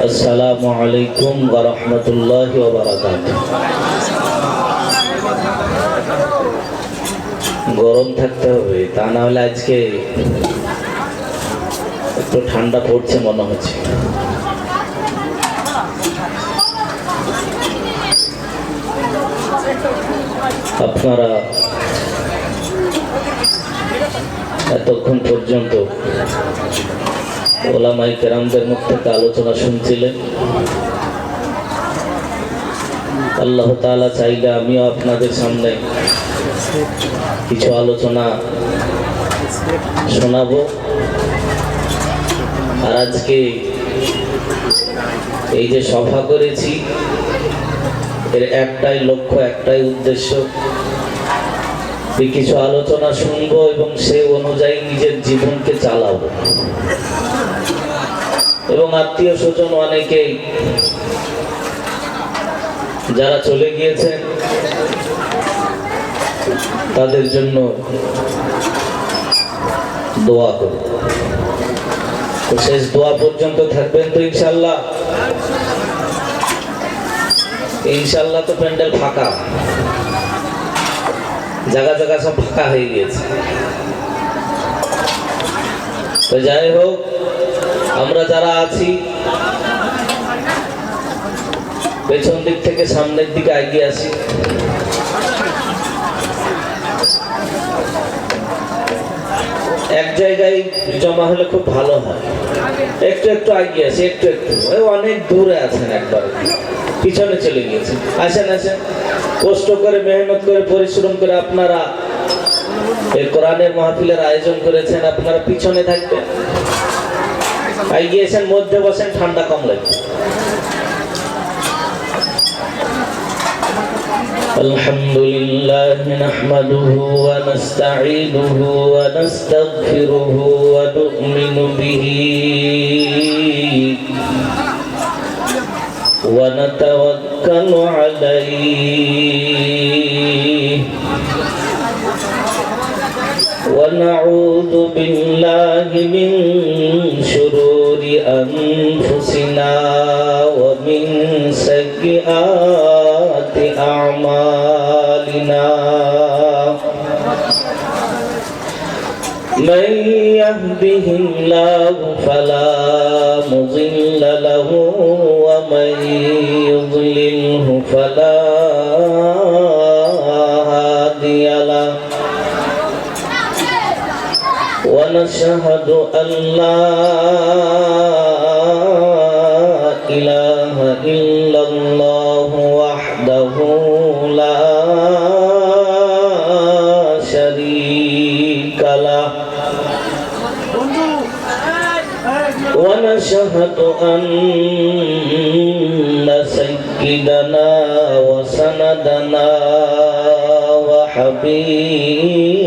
আসসালামু আলাইকুম ওয়া রাহমাতুল্লাহি ওয়া বারাকাতুহু। গরম থাকতে হবে, তা না হলে আজকে একটু ঠান্ডা পড়ছে মনে হচ্ছে। আপনারা এতক্ষণ পর্যন্ত ওলামায়ে কেরামদের মুখ থেকে আলোচনা শুনছিলেন। আল্লাহ তাআলা চাইলে আমিও আপনাদের সামনে কিছু আলোচনা শোনাবো। আর আজকে এই যে সভা করেছি, এর একটাই লক্ষ্য, একটাই উদ্দেশ্য, কিছু আলোচনা শুনবো এবং সে অনুযায়ী নিজের জীবনকে চালাবো। এবং আত্মীয় স্বজন অনেকেই যারা চলে গিয়েছেন তাদের জন্য দোয়া করব। তো শেষ দোয়া পর্যন্ত থাকবেন তো ইনশাল্লাহ? ইনশাল্লাহ তো প্যান্ডেল ফাঁকা, জায়গা জায়গা সব ফাঁকা হয়ে গিয়েছে। তো যাই হোক, আমরা যারা আছি পেছন দিক থেকে সামনের দিকে এগিয়ে আসি। এক জায়গায় জমা হলে খুব ভালো হয়। একটু একটু এগিয়ে আসি, একটু একটু। অনেক দূরে আছেন, একবার পিছনে চলে গিয়েছেন। আসেন আসেন, কষ্ট করে, মেহনত করে, পরিশ্রম করে আপনারা এই কোরআনের মাহফিলের আয়োজন করেছেন। আপনারা পিছনে থাকবেন, এগিয়েছেন, মধ্যে বসেন, ঠান্ডা কম লাগবে। আলহামদুলিল্লাহ নাহমাদুহু ওয়া নাস্তাঈনুহু ওয়া নাস্তাগফিরুহু ওয়া নু'মিনু বিহি ওয়া নাতাওয়াক্কালু আলাইহি ওয়া নাউযু বিল্লাহি মিন শুরুরি আনফুসিনা ওয়া মিন সাইয়্যাতি আ'মালিনা। মান ইয়াহদিহিল্লাহু ফালা মুযিল্লা লাহু ওয়া মান ইউদ্লিলহু ফালা হাদিয়া লাহু। ونشهد أن لا إله إلا الله وحده لا شريك له ونشهد أن سيدنا وسندنا وحبيبنا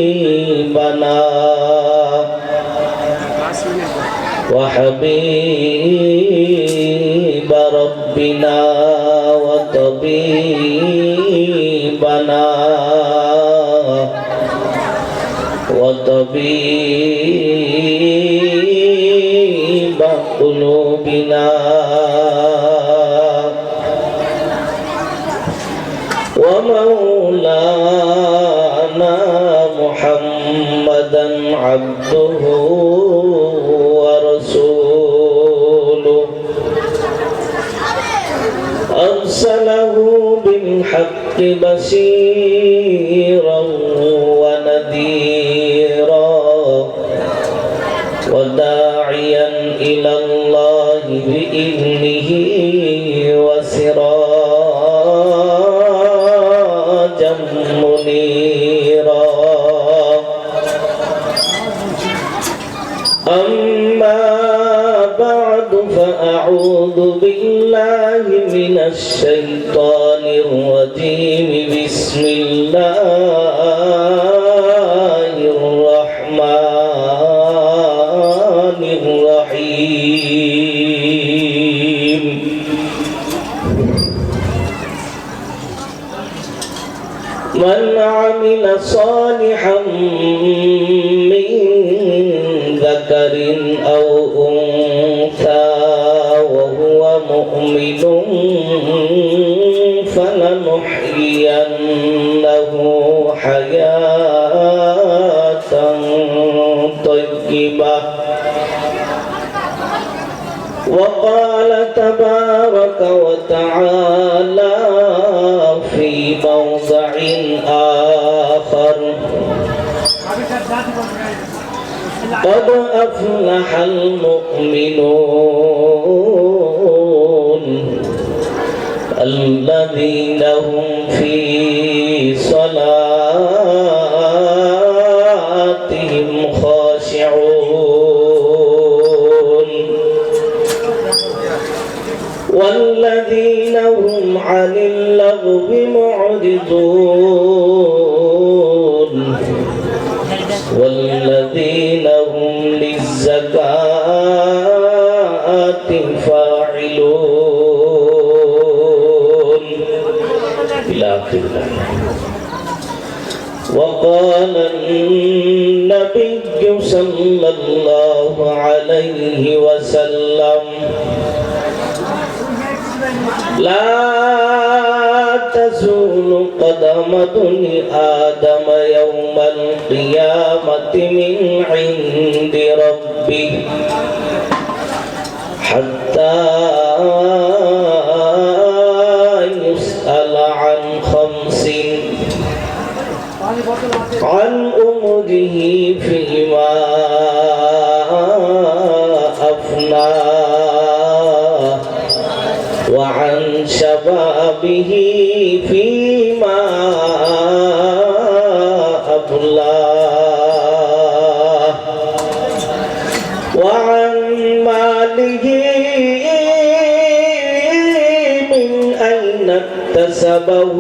وحبيب ربنا وطبيبنا وطبيب قلوبنا ومولانا محمدا عبده ورسوله أرسله بالحق بشيرا ونذيرا وداعيا إلى الله بإذنه وسراجا منيرا. أما بعد فأعوذ بالله من الشيطان الرجيم. بسم الله الرحمن الرحيم. من عمل صالحا من ذكر أو أنثى وهو حياة طيبة. وقال تبارك وتعالى في موضع آخر: قد أفلح المؤمنون الذين هم في صلاتهم خاشعون والذين هم عن اللغو معرضون والذين هم للزكاة فاعلون إلى آخر الآية. وقال النبي صلى الله عليه وسلم: لا تزول قدم ابن آدم يوم القيامة من عند ربه حتى يسأل عن خمس: عن أمره فيما أفناه وعن شبابه فيما أبلاه وعن ماله من أين اكتسبه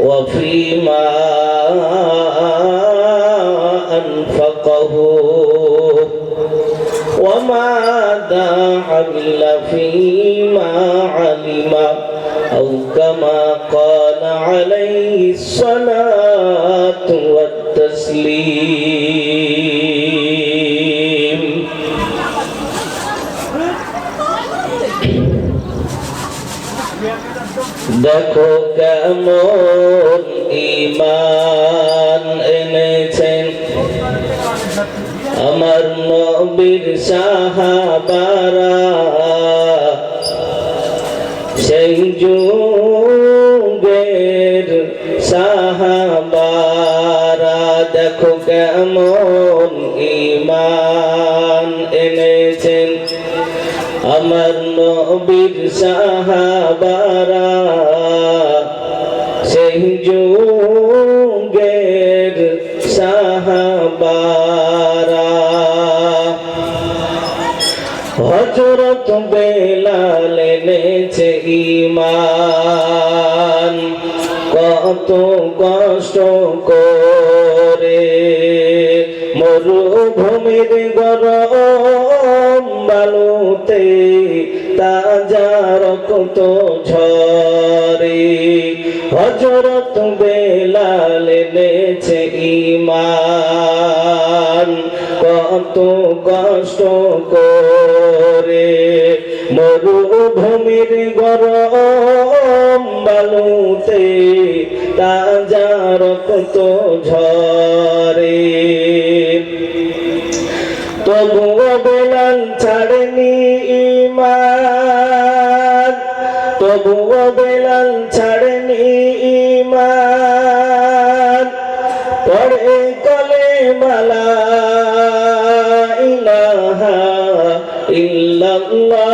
وفيما أنفقه وماذا عمل فيما علم أو كما قال عليه الصلاة والتسليم. দেখো কেমন ঈমান এনেছেন আমার নবীর সাহাবারা, সেই যুগের সাহাবারা। দেখো কেমন ঈমান এনেছেন আমার নবীর সাহাবারা, সেই যুগের সাহাবারা। হযরত বেলাল এনেছে ঈমান কত কষ্ট করে, মরুভূমির গরম বালুতে তাজা রক্ত ঝরে। হযরত বেলাল এনেছে ঈমান কত কষ্ট করে, মরুভূমির গরম বালুতে তাজা রক্ত ঝরে। তবুও বেলাল ছাড়েনি ঈমান, তবুও বেলাল ছাড়েনি ঈমান, পড়ে কালেমা লা ইলাহা ইল্লাল্লাহ।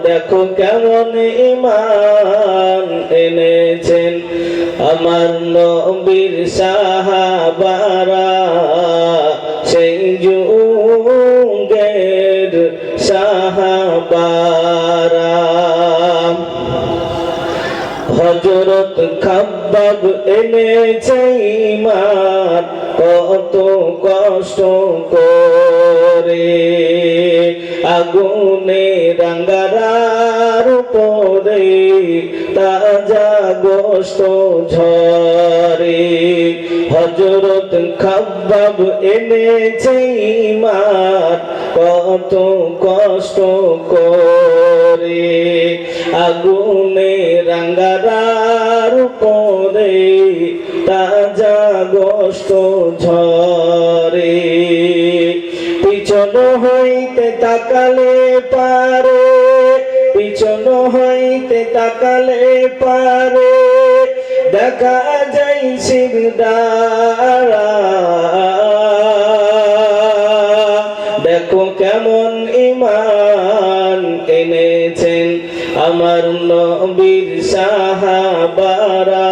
দেখো কেমন ঈমান এনেছেন আমার নবীর সাহাবারা, সেই যুগের সাহাবারা। হযরত খাব্বাব এনেছে ঈমান কত কষ্ট করে, আগুনে রাঙ্গারার উপরে তাজা গোশত ঝরে। হযরত খাব্বাব এনেছে ঈমান কত কষ্ট করে, আগুনে রাঙ্গারার পরে তাজা গোস্ত ঝরে পিছন হইতে তাকালে পারে পিছন হইতে তাকালে পারে দেখা যায় শিরদাঁড়া দেখো কেমন ঈমান এনেছেন আমার নবীর সাহাবারা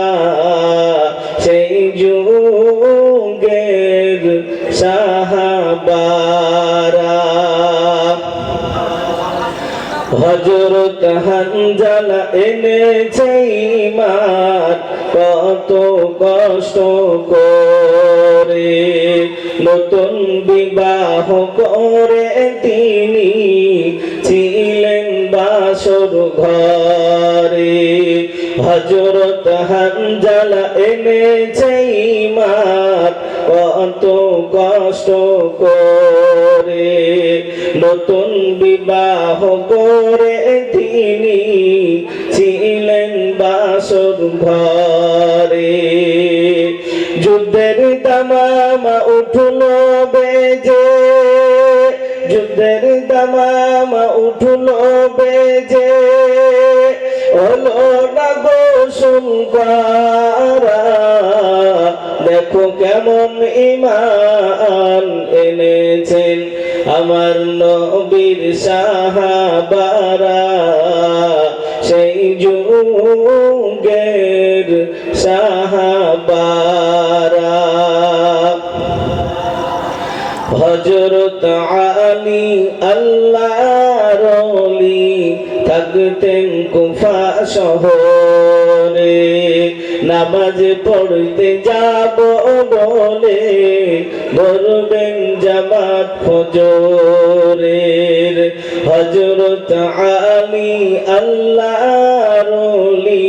সেই যুগের সাহাবারা হযরত হানজালা এনেছে ঈমান কত কষ্ট করে নতুন বিবাহ করে তিনি ছিলেন বাসর ঘরে হযরত হানজালা এনেছে ঈমান কত কষ্ট করে নতুন বিবাহ করে তিনি ছিলেন বাসর ঘরে যুদ্ধের দামামা উঠল বেজে যুদ্ধের দামামা উঠল বেজে হলো না গো সুঙ্কারা দেখো কেমন ঈমান এনেছেন আমার নবীর সাহাবারা সেই যুগের সাহাবারা হযরত আলী আল্লাহর ওলি থাকতেন কুফা শহরে নামাজ পড়তে যাব বলে ধরবেন জামাত ফজরের হযরত আলী আল্লাহর ওলি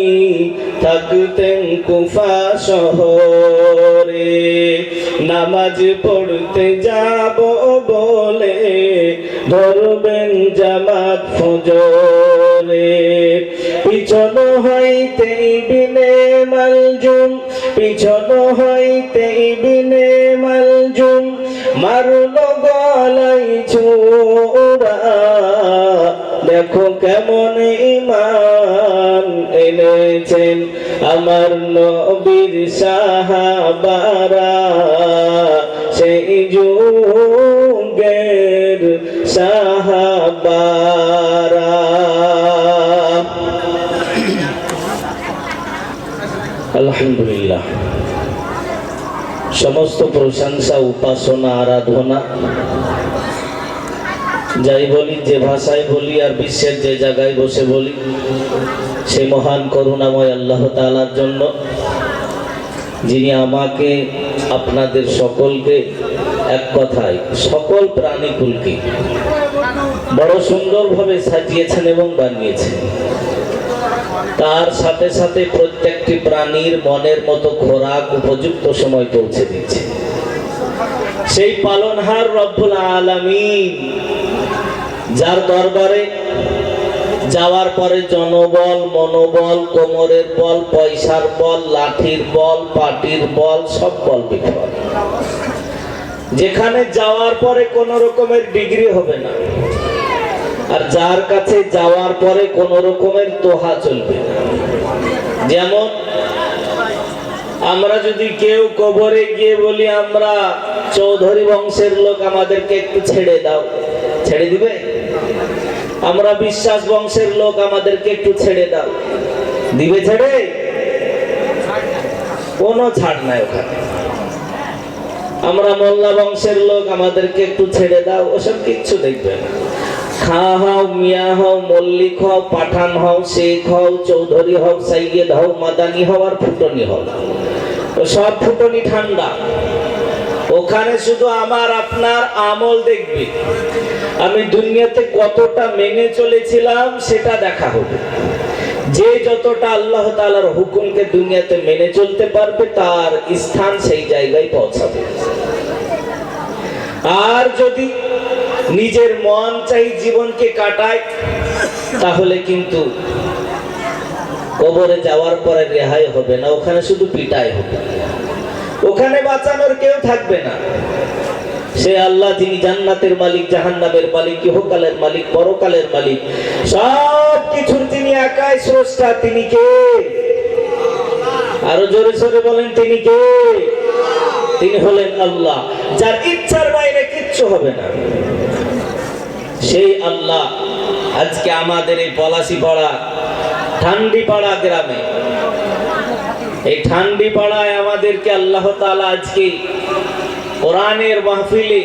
থাকতেন কুফা শহরে নামাজ পড়তে যাব বলে ধরবেন জামাত ফজরে পিছন হইতে ইবনে মালজুম পিছন হইতে ইবনে মালজুম মারল গলায় ছোড়া দেখো কেমন ঈমান এনেছেন আমার নবীর সাহাবারা সেই যুগের সাহাবারা আলহামদুলিল্লাহ সমস্ত প্রশংসা উপাসনা আরাধনা যাই বলি যে ভাষায় বলি আর বিশ্বের যে জায়গায় বসে বলি সেই মহান করুণাময় আল্লাহ তাআলার জন্য যিনি আমাকে আপনাদের সকলকে এক কথায় সকল প্রাণীকুলকে বড় সুন্দরভাবে সাজিয়েছেন এবং বানিয়েছেন তার সাথে সাথে প্রত্যেকটি প্রাণীর মনের মতো খোরাক উপযুক্ত সময় পৌঁছে দিচ্ছে সেই পালনহার রব্বুল আলামিন যার দরবারে যাওয়ার পরে জনবল মনোবল কোমরের বল পয়সার বল লাঠির বল পাটির বল সব বল বিফল যেখানে যাওয়ার পরে কোনো রকমের ডিগ্রি হবে না আর যার কাছে যাওয়ার পরে কোনো রকমের তোহা চলবে না যেমন আমরা যদি কেউ কবরে গিয়ে বলি আমরা চৌধুরী বংশের লোক আমাদেরকে একটু ছেড়ে দাও ছেড়ে দিবে আমরা বিশ্বাস বংশের লোক আমাদেরকে একটু ছেড়ে দাও দিবে ছেড়ে কোনো ছাড় নাই ওখানে আমরা মোল্লা বংশের লোক আমাদেরকে একটু ছেড়ে দাও ওসব কিচ্ছু দেখবে না খা হও মিয়া হও মল্লিক হও পাঠান হও শেখ হও চৌধুরী হও সাইয়েদ হও মাদানি হও আর ফুটনি হও সব ফুটনি ঠান্ডা ওখানে শুধু আমার আপনার আমল দেখবে আমি দুনিয়াতে কতটা মেনে চলেছিলাম সেটা দেখা হবে যে যতটা আল্লাহ তাআলার হুকুমকে দুনিয়াতে মেনে চলতে পারবে তার স্থান সেই জায়গায় পৌঁছাবে আর যদি নিজের মন চাই জীবনকে কাটায় তাহলে কিন্তু কবরে যাওয়ার পরে রেহাই হবে না, ওখানে শুধু পিটাই হবে, ওখানে বাঁচানোর কেউ থাকবে না। সে আল্লাহ যিনি জান্নাতের মালিক, জাহান্নামের মালিক, ইহকালের মালিক, পরকালের মালিক, সব কিছুর তিনি একাই স্রষ্টা। তিনি কে? আরো জোরে সোরে বলেন, তিনি কে? তিনি হলেন আল্লাহ, যার ইচ্ছার বাইরে কিচ্ছু হবে না। সেই আল্লাহ আজকে আমাদের এই পলাশীপাড়া ঠান্ডিপাড়া গ্রামে, এই ঠান্ডিপাড়ায় আমাদেরকে আল্লাহ তাআলা আজকে কোরআনের মাহফিলে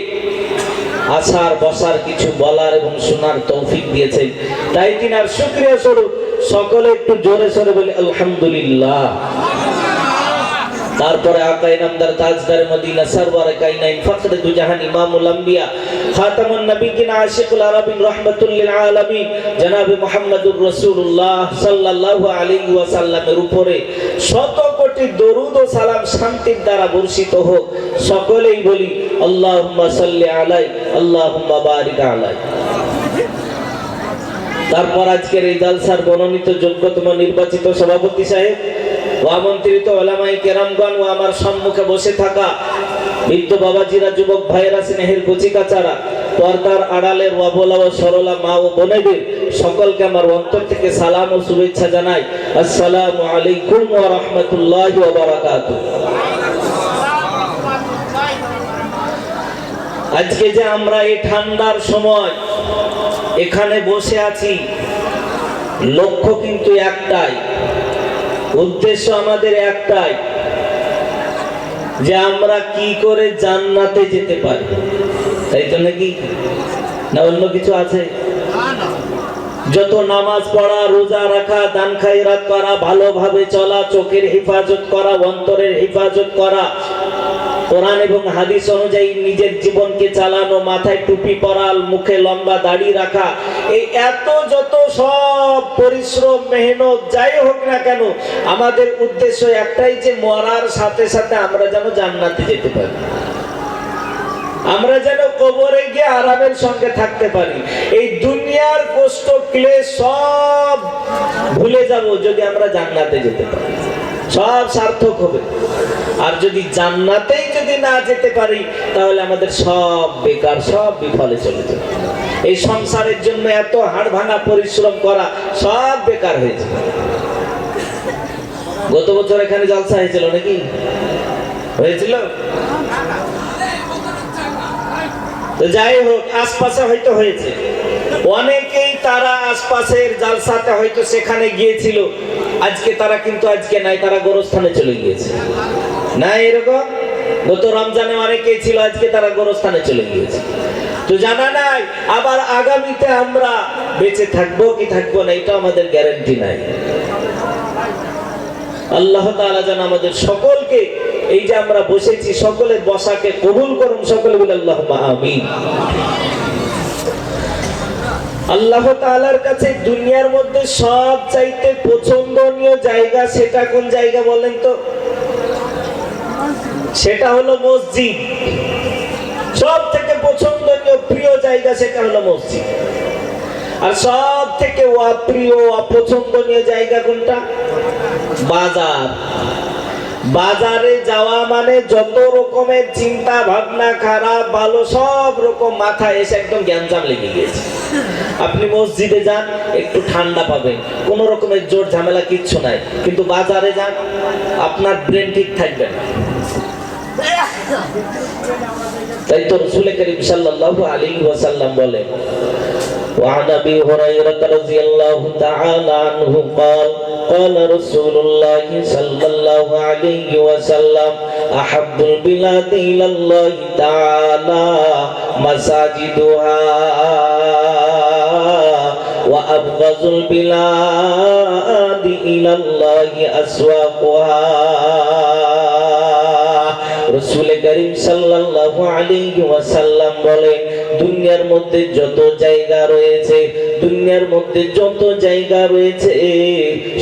আসার, বসার, কিছু বলার এবং শোনার তৌফিক দিয়েছেন। তাই তিনার শুকরিয়া স্বরূপ সকলে একটু জোরে সোরে বলি আলহামদুলিল্লাহ। তারপরে আকা ইনামদার, তাজদার মদিনা, সরওয়ার কায়নাইন, ফখরে দু জাহান, ইমামুল আম্বিয়া, খাতামুন নবিয়্যিন, আশিকুল আরাবিন, রাহমাতুল লিল আলামিন জনাবে মুহাম্মদুর রাসূলুল্লাহ সাল্লাল্লাহু আলাইহি ওয়াসাল্লামের উপরে শত কোটি দরুদ ও সালাম শান্তির দ্বারা বর্ষিত হোক। সকলেই বলি আল্লাহুম্মা সাল্লি আলাইহি, আল্লাহুম্মা বারিক আলাইহি। তারপর আজকের এই জালসার মনোনীত যোগ্যতম নির্বাচিত সভাপতি সাহেব ও আমন্ত্রিত ওলামায়ে কেরামগণ ও আমার সম্মুখে বসে থাকা বৃদ্ধ বাবাজিরা, যুবক ভাইয়েরা, স্নেহের কচিকাচারা, পর্দার আড়ালের অবলা ও সরলা মা ও বোনেদের সকলকে আমার অন্তর থেকে সালাম ও শুভেচ্ছা জানাই। আসসালামু আলাইকুম ওয়া রাহমাতুল্লাহি ওয়া বারাকাতুহু। আজকে যে আমরা এই ঠান্ডার সময় এখানে বসে আছি, লক্ষ্য কিন্তু একটাই, উদ্দেশ্য আমাদের একটাই, যে আমরা কি করে জান্নাতে যেতে পারি। তাই তো নাকি? না অন্য কিছু আছে? যত নামাজ পড়া, রোজা রাখা, দান খায়রাত করা, ভালোভাবে চলা, চোখের হেফাজত করা, অন্তরের হেফাজত করা, কোরআন এবং হাদিস অনুযায়ী নিজের জীবনকে চালানো, মাথায় টুপি পরা, মুখে লম্বা দাড়ি রাখা, এই এত যত সব পরিশ্রম, মেহনত যাই হোক না কেন, আমাদের উদ্দেশ্য একটাই, যে মরার সাথে সাথে আমরা যেন জান্নাতে যেতে পারি, আমরা যেন কবরে গিয়ে আরামের সঙ্গে থাকতে পারি। এই দুনিয়ার কষ্ট ক্লেশ সব ভুলে যাব যদি আমরা জান্নাতে যেতে পারি, সব সার্থক হবে। আর যদি জান্নাতেই যদি না যেতে পারি, তাহলে আমাদের সব বেকার, সব বিফলে চলে যাবে। এই সংসারের জন্য এত হাড় ভাঙা পরিশ্রম করা সব বেকার হয়ে যাবে। গত বছর এখানে জলসা হয়েছিল নাকি? হয়েছিল? তো যাই হোক, আশপাশে হয়তো হয়েছে, অনেকেই তারা আশপাশের জালসাতে হয়তো সেখানে গিয়েছিল, আজকে তারা কিন্তু আজকে নাই, তারা গোরস্থানে চলে গিয়েছে। না এরকম? গত রমজানে অনেকেই ছিল, আজকে তারা গোরস্থানে চলে গিয়েছে। তো জানা নাই আবার আগামীতে আমরা বেঁচে থাকবো কি থাকবো না, এটা আমাদের গ্যারান্টি নাই। আল্লাহ তাআলা যেন আমাদের সকলকে, এই যে আমরা বসেছি, সকলের বসাকে কবুল করুন। সকলে বলে আল্লাহুম্মা আমিন। আল্লাহ তাআলার কাছে দুনিয়ার মধ্যে সব চাইতে পছন্দনীয় জায়গা সেটা কোন জায়গা বলেন তো? সেটা হলো মসজিদ। সব থেকে পছন্দনীয় প্রিয় জায়গা সেটা হলো মসজিদ। আর সব থেকে অপ্রিয়, অপছন্দনীয় জায়গা কোনটা? বাজার। বাজারে যাওয়া মানে যত রকমের চিন্তা ভাবনা, খারাপ ভালো সব রকম মাথায় এসে একদম গ্যাঞ্জাম লেগে গেছে। আপনি মসজিদে যান, একটু ঠান্ডা পাবেন, কোন রকমের জোর ঝামেলা কিচ্ছু নাই। কিন্তু বাজারে যান, আপনার ব্রেন ঠিক থাকবে না। তাই তো রাসূল করিম সাল্লাল্লাহু আলাইহি ওয়াসাল্লাম বলেন, وعن ابي هريره رضي الله تعالى عنه قال قال رسول الله صلى الله عليه وسلم احب البلاد الى الله تعالى مساجدها وابغض البلاد الى الله اسواقها। রাসূল করিম সাল্লাল্লাহু আলাইহি ওয়াসাল্লাম বলেন, দুনিয়ার মধ্যে যত জায়গা রয়েছে, দুনিয়ার মধ্যে যত জায়গা রয়েছে,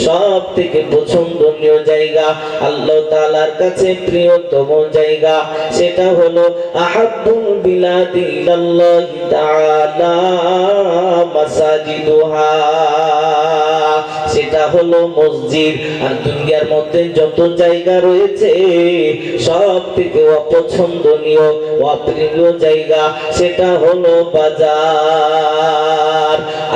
সব থেকে পছন্দনীয় জায়গা, আল্লাহ তাআলার কাছে প্রিয়তম জায়গা, সেটা হলো আহাব্বুল বিলাদি ইলাল্লাহি তাআলা মাসাজিদুহা। সে সেটা হলো মসজিদ। আর দুনিয়ার মধ্যে যত জায়গা রয়েছে সব থেকে অপছন্দনীয় অপ্রিয় জায়গা সেটা হলো বাজার।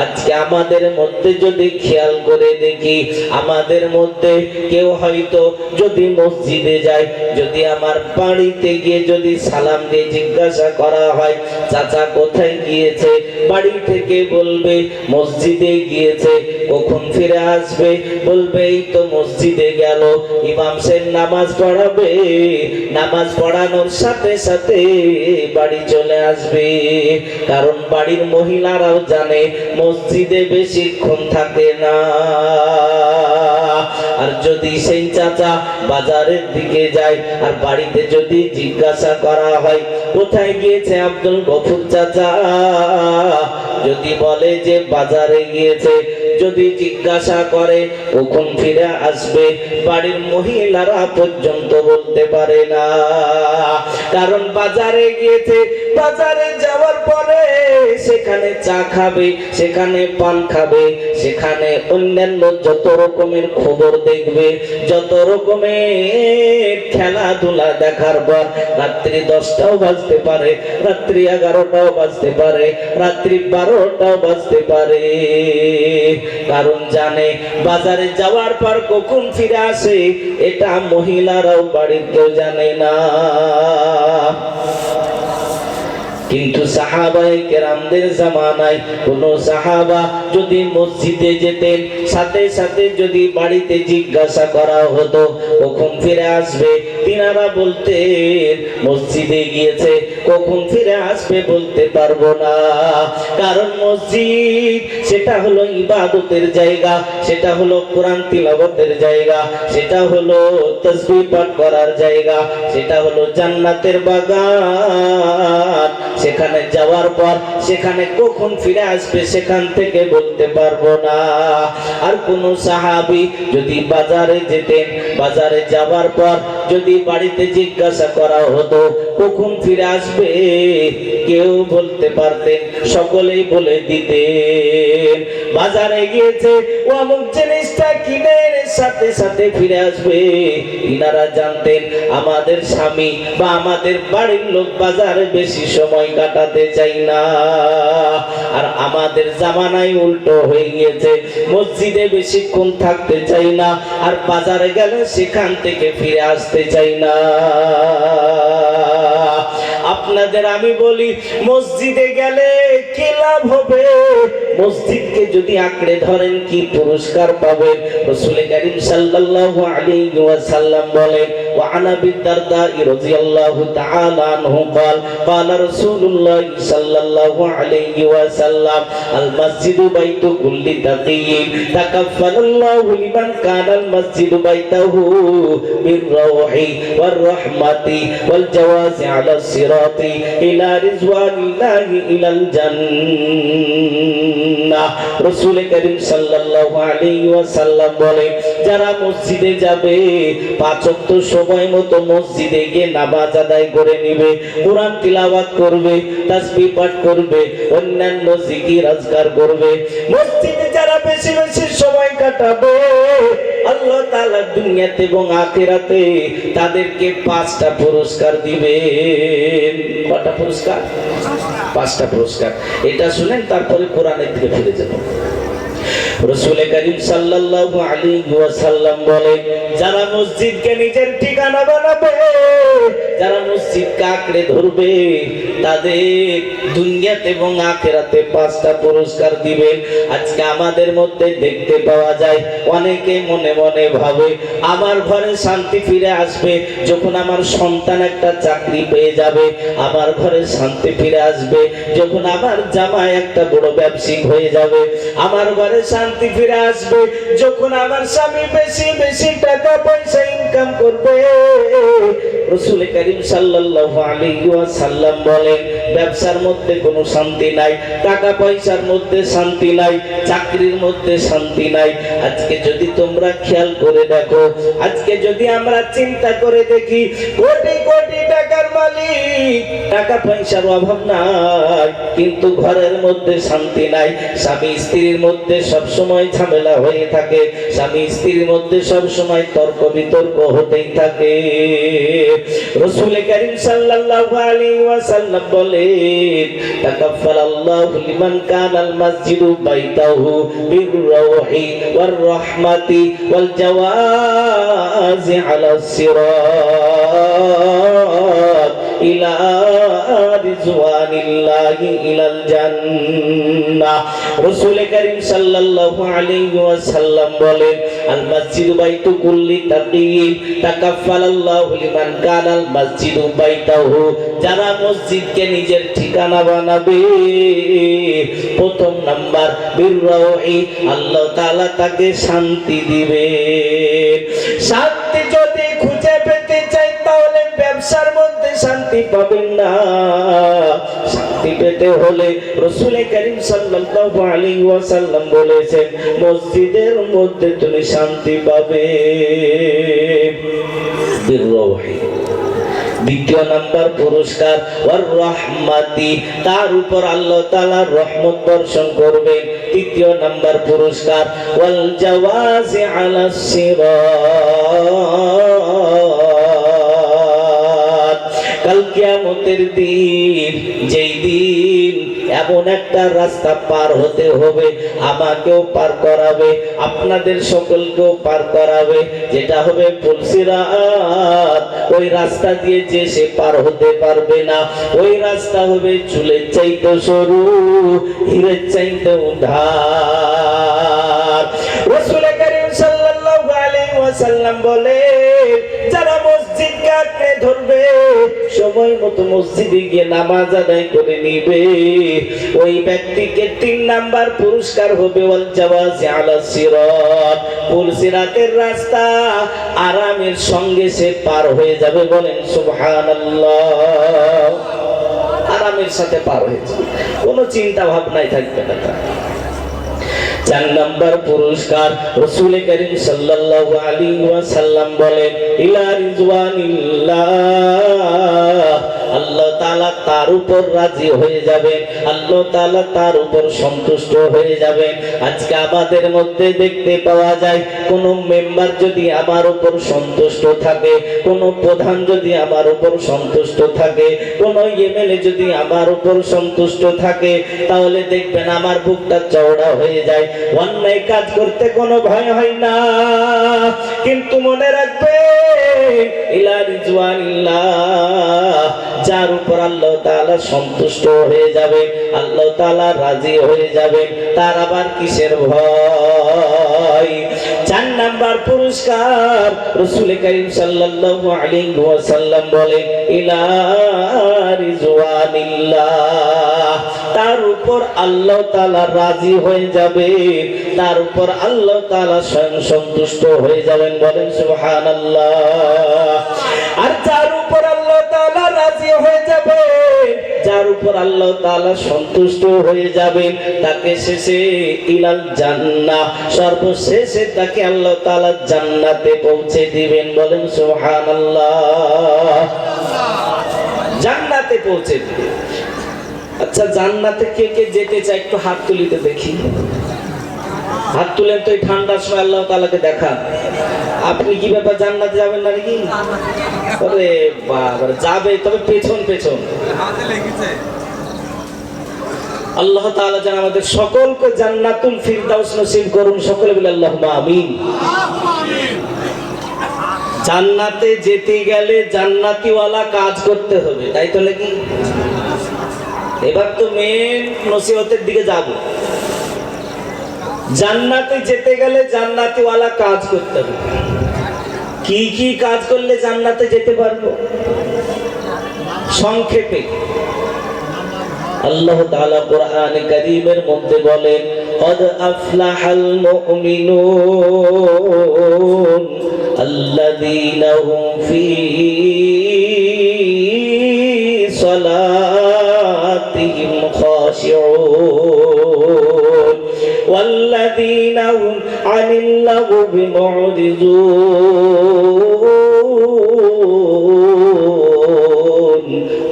আজকে আমাদের মধ্যে যদি খেয়াল করে দেখি, আমাদের মধ্যে কেউ হয়তো যদি মসজিদে যায়, যদি আমার বাড়িতে গিয়ে যদি সালাম দিয়ে জিজ্ঞাসা করা হয় চাচা কোথায় গিয়েছে, বাড়ি থেকে বলবে মসজিদে গিয়েছে। কখন ফিরে আসবে? বলবে এই তো মসজিদে গেল, ইমাম সাহেব নামাজ পড়াবে, নামাজ পড়ানোর সাথে সাথে বাড়ি চলে আসবে। কারণ বাড়ির মহিলারাও জানে মসজিদে বেশিক্ষণ থাকে না। আর যদি সেই চাচা বাজারের দিকে যায় আর বাড়িতে যদি জিজ্ঞাসা করা হয় কোথায় গিয়েছে আব্দুল গফুর চাচা, যদি বলে যে বাজারে গিয়েছে, যদি জিজ্ঞাসা করে কখন ফিরে আসবে, বাড়ির মহিলারা পর্যন্ত বলতে পারে না। কারণ বাজারে গিয়েছে, বাজারে যাওয়ার পরে সেখানে চা খাবে, সেখানে পান খাবে, সেখানে অন্যান্য যত রকমের খবর দেখবে, যত রকমের খেলাধুলা দেখার পর রাত্রি 10টাও বাজতে পারে, রাত্রি 11টাও বাজতে পারে, রাত্রি 12টাও বাজতে পারে। কারণ জানে বাজারে যাওয়ার পর কখন ফিরে আসে এটা মহিলারাও বাড়ির কেউ জানে না। কিন্তু সাহাবায়ে কেরামদের জামানায় কোন সাহাবা যদি মসজিদে যেতেন, সাথে সাথে যদি বাড়িতে জিজ্ঞাসা করা হতো কখন ফিরে আসবে, তিনারা বলতেন মসজিদে গিয়েছে, কখন ফিরে আসবে বলতে পারবো না। কারণ মসজিদ সেটা হলো ইবাদতের জায়গা, সেটা হলো কোরআন তিলাওয়াতের জায়গা, সেটা হলো তাসবিহ পাঠ করার জায়গা, সেটা হলো জান্নাতের বাগান। সেখানে যাওয়ার পর সেখানে কখন ফিরে আসবে সেখান থেকে বলতে পারবো না। আর কোন সাহাবী যদি বাজারে যেতেন, বাজারে যাওয়ার পর যদি বাড়িতে জিজ্ঞাসা করা হতো কখন ফিরে আসবে, কেউ বলতে পারতেন, সকলেই বলে দিতেন বাজারে গিয়েছে, ও অমুক জিনিসটা কিনে সাথে সাথে ফিরে আসবে। ইনারা জানতেন আমাদের স্বামী বা আমাদের বাড়ির লোক বাজারে বেশি সময় কাটাতে চাই না। আর আমাদের জামানায় উল্টো হয়ে গিয়েছে, মসজিদে বেশিক্ষণ থাকতে চাই না, আর বাজারে গেলে সেখান থেকে ফিরে আসতে চাই না। আপনাদের আমি বলি মসজিদে গেলে কি লাভ হবে? মসজিদকে যদি আঁকড়ে ধরেন কি পুরস্কার পাবেন? রাসূল কারীম সাল্লাল্লাহু আলাইহি ওয়াসাল্লাম বলেন, ওয়া আনা বিদারদা রাদিয়াল্লাহু তাআলা আনহু قال قال رسول الله সাল্লাল্লাহু আলাইহি ওয়াসাল্লাম আল মসজিদু বাইতু কুল্লি তাকিয়্যিন তাকাফফালাল্লাহু লিমান কানাল মসজিদু বাইতাহু বির রাওহি ওয়ার রাহমাতি ওয়াল জাওয়াজি আলা সিরাতি ইলা রিজওয়ানিল্লাহি ইলাল জান্নাহ। রাসূল কারীম সাল্লাল্লাহু আলাইহি ওয়াসাল্লাম বলেন, যারা মসজিদে যাবে 5 ওয়াক্ত সময় মতো মসজিদে গিয়ে নামাজ আদায় করে নেবে, কোরআন তিলাওয়াত করবে, তাসবিহ পাঠ করবে, অন্যান্য জিকির আজকার করবে, মসজিদে যারা বেশি বেশি সময় কাটাবে আল্লাহ তাআলা দুনিয়াতে এবং আখিরাতে তাদেরকে 5টা পুরস্কার দিবেন। কয়টা পুরস্কার? 5টা পুরস্কার। এটা শুনেন, তারপরে কোরআনের দিকে ফিরে যাব। রাসূল কারীম সাল্লাল্লাহু আলাইহি ওয়াসাল্লাম বলেন, যারা মসজিদকে নিজের ঠিকানা বানাবে, যারা মসজিদকে আঁকড়ে ধরবে, তাদের দুনিয়াতে এবং আখিরাতে 5টা পুরস্কার দিবেন। আজকে আমাদের মধ্যে দেখতে পাওয়া যায় অনেকে মনে মনে ভাবে আমার ঘরে শান্তি ফিরে আসবে যখন আমার সন্তান একটা চাকরি পেয়ে যাবে, আমার ঘরে শান্তি ফিরে আসবে যখন আমার জামাই একটা বড় ব্যবসায়ী হয়ে যাবে, আমার ঘরে শান্তি ফিরে আসবে যখন আমার স্বামী বেশি বেশি টাকা পয়সা ইনকাম করবে। রাসূল কারীম সাল্লাল্লাহু আলাইহি ওয়াসাল্লাম বলেন, ব্যবসার মধ্যে কোনো শান্তি নাই, টাকা পয়সার মধ্যে শান্তি নাই, চাকরির মধ্যে শান্তি নাই। আজকে যদি তোমরা খেয়াল করে দেখো, আজকে যদি আমরা চিন্তা করে দেখি, কোটি কোটি টাকার মালিক, টাকা পয়সার অভাব নাই, কিন্তু ঘরের মধ্যে শান্তি নাই। স্বামী স্ত্রীর মধ্যে সব সময় ঝামেলা হয়ে থাকে, স্বামী স্ত্রীর মধ্যে সব সময় তর্ক বিতর্ক হতেই থাকে। রাসূল কারীম সাল্লাল্লাহু আলাইহি ওয়াসাল্লাম বলেন, তাকাফফালাল্লাহু লিমান কানাল মাসজিদু বাইতাহু বির-রাউহি ওয়ার-রাহমাতি ওয়াল-জাওয়াজি আলাস সিরাত ইলা রিজওয়ানিল্লাহি ইলাল জান্নাহ। রাসূল কারীম সাল্লাল্লাহু আলাইহি ওয়াসাল্লাম বলেন, আল মাসজিদু বাইতু কুল্লি তাকিয়্যিন তাকাফফালাল্লাহু লিমান কানাল মাসজিদু বাইতাহু। যারা মসজিদকে নিজের ঠিকানা বানাবে, প্রথম নাম্বার বির-রাউহি, আল্লাহ তাআলা তাকে শান্তি দিবেন। শান্তি যদি খুঁজে পেতে চাই তাহলে ব্যবসার মধ্যে শান্তি পাবেন না। শান্তি পেতে হলে রাসূল কারীম সাল্লাল্লাহু আলাইহি ওয়াসাল্লাম বলেছেন, মসজিদের মধ্যে তুমি শান্তি পাবে। বির-রাউহি। দ্বিতীয় নাম্বার পুরস্কার ওয়ার রাহমাতি, তার উপর আল্লাহ তাআলা রহমত বর্ষণ করবেন। তৃতীয় নাম্বার পুরস্কার ওয়াল জাওয়াজি আলাস সিরাত। কাল কিয়ামতের দিন, যেই দিন এমন একটা রাস্তা পার হতে হবে, আমাকেও পার করাবে, আপনাদের সকলকেও পার করাবে, যেটা হবে পুলসিরাত। ওই রাস্তা দিয়ে যে সে পার হতে পারবে না, ওই রাস্তা হবে চুলের চাইতে সরু, হীরের চাইতে উধার। রাসূল কারীম সাল্লাল্লাহু আলাইহি ওয়াসাল্লাম বলে, যারা মসজিদকে আঁকড়ে ধরবে, সময় মতো মসজিদে গিয়ে নামাজ আদায় করে নিবে, ওই ব্যক্তিকে 3 নাম্বার পুরস্কার হবে ওয়াল জাওয়াজি আলাস সিরাত। পুলসিরাতের রাস্তা আরামের সঙ্গে সে পার হয়ে যাবে, বলেন সুবহানাল্লাহ। আরামের সাথে পার হয়ে যাবে, কোনো চিন্তা ভাবনাই থাকবে না তার। 4 নাম্বার পুরস্কার রাসূল কারীম সাল্লাল্লাহু আলাইহি ওয়াসাল্লাম বলেন, ইলা রিজওয়ানিল্লাহ, আল্লাহ তাআলা তার উপর রাজি হয়ে যাবেন, আল্লাহ তাআলা তার উপর সন্তুষ্ট হয়ে যাবেন। আজকে আমাদের মধ্যে দেখতে পাওয়া যায়, কোন মেম্বার যদি আমার উপর সন্তুষ্ট থাকে, কোন প্রধান যদি আমার উপর সন্তুষ্ট থাকে, কোন এমএলএ যদি আমার উপর সন্তুষ্ট থাকে, তাহলে দেখবেন আমার বুকটা চওড়া হয়ে যায়, অন্যায় কাজ করতে কোনো ভয় হয় না। কিন্তু মনে রাখবেন, ইলা রিজওয়ানিল্লাহ, যার উপর আল্লাহ তাআলা সন্তুষ্ট হয়ে যাবে, আল্লাহ তাআলা রাজি হয়ে যাবে, তার আবার কিসের ভয়? 4 নাম্বার পুরস্কার রাসূল কারীম সাল্লাল্লাহু আলাইহি ওয়াসাল্লাম বলেন, ইলা রিজওয়ানিল্লাহ, তার উপর আল্লাহ তাআলা রাজি হয়ে যাবে, তার উপর আল্লাহ তাআলা স্বয়ং সন্তুষ্ট হয়ে যাবেন, বলেন সুবহানাল্লাহ। আর যার উপর আল্লাহ তাআলা রাজি হয়ে যাবে, যার উপর আল্লাহ তাআলা সন্তুষ্ট হয়ে যাবেন, তাকে শেষে ইলাল জান্নাহ, সর্বশেষে তাকে আল্লাহ তাআলা জান্নাতে পৌঁছে দিবেন, বলেন সুবহানাল্লাহ। জান্নাতে পৌঁছে দিবেন। আচ্ছা, জান্নাতে কে কে যেতে চায় একটু হাত তুলিতে দেখি। হাত তুলেন তো, এই ঠান্ডার সময় আল্লাহ তাআলাকে দেখা। আপনি কি ব্যাপার, জান্নাতে যাবেন না নাকি? আরে বাবা, যাবে, তবে পেছন পেছন। আল্লাহ তাআলা যেন আমাদের সকলকে জান্নাতুল ফিরদাউস নসিব করুন, সকলে বলে আল্লাহুম্মা আমিন। জান্নাতে যেতে গেলে জান্নাতিওয়ালা কাজ করতে হবে, তাই তো নাকি? এবার তো মেন নসিহতের দিকে যাব। জান্নাতে যেতে গেলে জান্নাতিওয়ালা কাজ করতে হবে। কি কি কাজ করলে জান্নাতে যেতে পারবো? সংক্ষেপে আল্লাহ তাআলা কোরআনে কারীমের মধ্যে বলেন, قد أفلح المؤمنون الذين هم في صلاتهم خاشعون والذين هم عن اللغو معرضون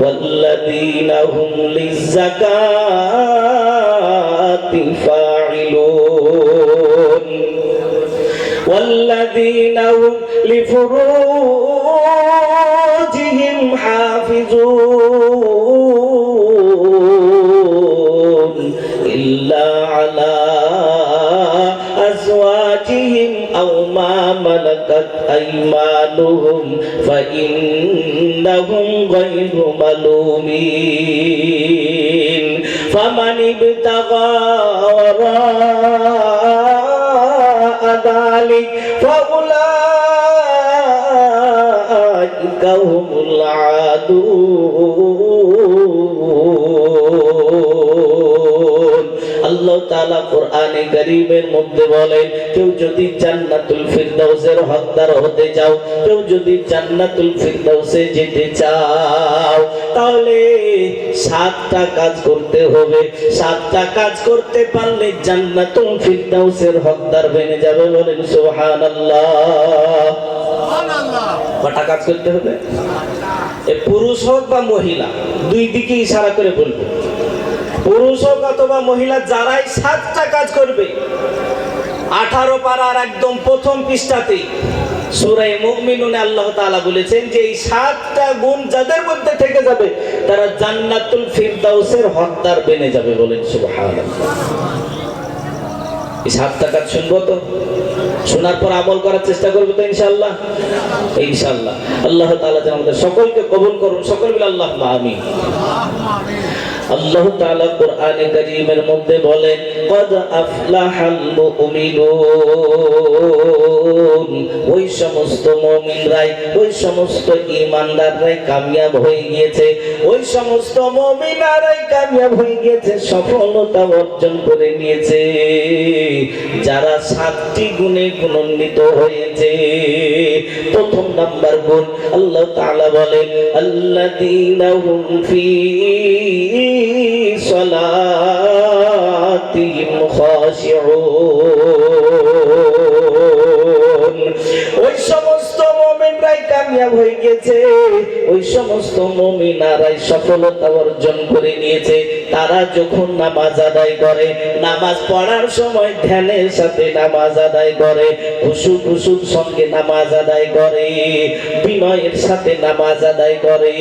ওয়াল্লাযীনা হুম লিয-যাকাতি ফাঈলুন ওয়াল্লাযীনা হুম লিফুরূজিহিম হাফিজুন ইল্লা আলা أزواجهم أو ما ملكت أيمانهم فإنهم غير ملومين فمن ابتغى وراء ذلك فأولئك هم العادون আল্লাহ তাআলা কোরআনে কারীমের মধ্যে বলেন, কেউ যদি জান্নাতুল ফিরদাউসের হকদার হতে চাও, কেউ যদি জান্নাতুল ফিরদাউসে যেতে চাও, তাহলে 7টা কাজ করতে হবে। 7টা কাজ করতে পারলে জান্নাতুল ফিরদাউসের হকদার বনে যাবে। বলেন সুবহানাল্লাহ। কটা কাজ করতে হবে? পুরুষ হোক বা মহিলা, দুই দিকে ইশারা করে বলবো। পুরুষ হোক অথবা মহিলা, যারাই 7টা কাজ করবে, 18 পারার একদম প্রথম পৃষ্ঠাতে সূরা মুমিনুনে আল্লাহ তাআলা বলেছেন যে এই 7টা গুণ যাদের মধ্যে থেকে যাবে তারা জান্নাতুল ফিরদাউসের হকদার বনে যাবে। বলেন সুবহানাল্লাহ। এই 7টা কাজ শুনবো তো? শোনার পর আমল করার চেষ্টা করবো তো ইনশাআল্লাহ? ইনশাআল্লাহ। আল্লাহ তাআলা যেন আমাদের সকলকে কবুল করুন। সকল বলে আল্লাহুম্মা আমিন। আল্লাহ তাআলা কোরআনে কারীমের মধ্যে বলেন, কদ আফলাহাল মুমিনুন, ওই সমস্ত মুমিনরাই, ওই সমস্ত ঈমানদাররাই কামিয়াব হয়ে গিয়েছে, ওই সমস্ত মুমিনারাই কামিয়াব হয়ে গিয়েছে, সফলতা অর্জন করে নিয়েছে যারা 7টি গুণে গুণান্বিত হয়েছে। প্রথম নাম্বার গুণ আল্লাহ তাআলা বলেন, আল্লাযীনা হুম ফী সালাতিহিম খাশিউন, ওই সমস্ত মুমিনরাই কামিয়াব হয়ে গেছে, ওই সমস্ত মুমিনারাই সফলতা অর্জন করে নিয়েছে। তারা যখন নামাজ আদায় করে, নামাজ পড়ার সময় ধ্যানের সাথে নামাজ আদায় করে, খুশুর সঙ্গে নামাজ আদায় করে, বিনয়ের সাথে নামাজ আদায় করে।